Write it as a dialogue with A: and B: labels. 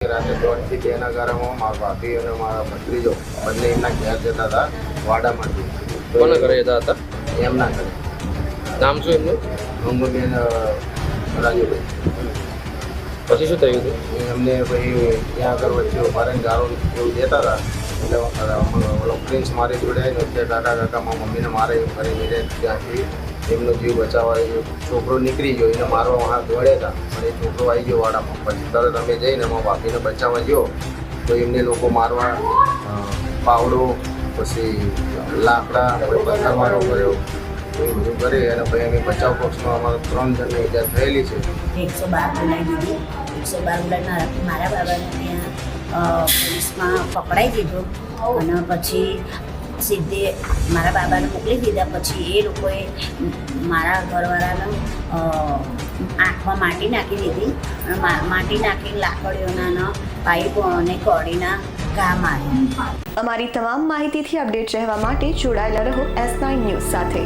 A: રાતે 1 થી 2 ના ગાળામાં મારા ભાભી અને મારા ભત્રીજો બંને એમના ઘેર જતા હતા વાડામાંથી.
B: કોના ઘરે જતા હતા?
A: એમના ઘરે.
B: નામ શું એમનું?
A: મંગુબેન રાજુભાઈ.
B: પછી શું થયું હતું?
A: એમને પછી ત્યાં આગળ વચ્ચે ઉભા રહીને ગાળો એવું દેતા હતા. એટલે ઓલો પ્રિન્સ મારી જોડે આવીને વચ્ચે કાકા કાકામાં મમ્મીને મારે એમ કરીને ત્યાંથી એમનો જીવ બચાવવા એ છોકરો નીકળી ગયો. એને મારવા હાથ દોડ્યા હતા પણ એ છોકરો આવી ગયો વાડામાં. પછી તરત અમે જઈને એમાં ભાભીને બચાવવા ગયો તો એમને લોકો મારવા પાવડો પછી લાકડા પથ્થર મારો કર્યો એવું બધું કરી અને પછી અમે બચાવ પક્ષમાં અમારા 3 જણને ઈજા થયેલી છે.
C: 112 બોલાવી દીધું. 112 બોલાવીને મારા બાબાને ત્યાં પોલીસમાં પકડાઈ દીધો અને પછી સીધે મારા બાબાને મોકલી દીધા. પછી એ લોકોએ મારા ઘરવાળાને આંખમાં માટી નાખી દીધી અને માટી નાખીને લાકડીઓના પાઇપો અને કડીના ઘા માર્યા.
D: અમારી તમામ માહિતીથી અપડેટ રહેવા માટે જોડાયેલા રહો S9 ન્યૂઝ સાથે.